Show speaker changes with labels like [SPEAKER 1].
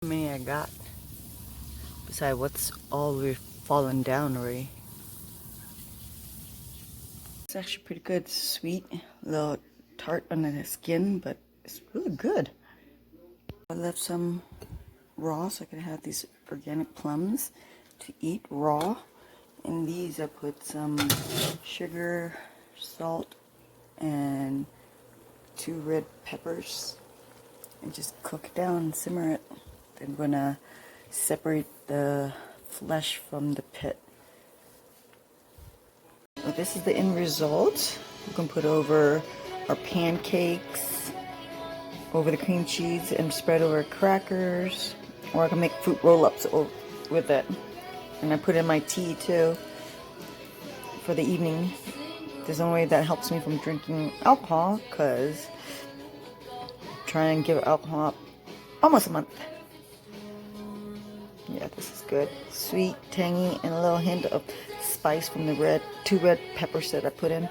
[SPEAKER 1] How many I got? Besides what's all fallen down already. It's actually pretty good. Sweet, a little tart under the skin, but it's really good. I left some raw so I could have these organic plums to eat raw. In these I put some sugar, salt, and 2 red peppers and just cook it down and simmer it. Then I'm gonna separate the flesh from the pit. Well, this is the end result. You can put over our pancakes, over the cream cheese, and spread over crackers, or I can make fruit roll-ups with it. And I put in my tea too for the evening. There's no way that helps me from drinking alcohol, because I'm trying to give alcohol up almost a month. Yeah, this is good. Sweet, tangy, and a little hint of spice from the 2 red peppers that I put in.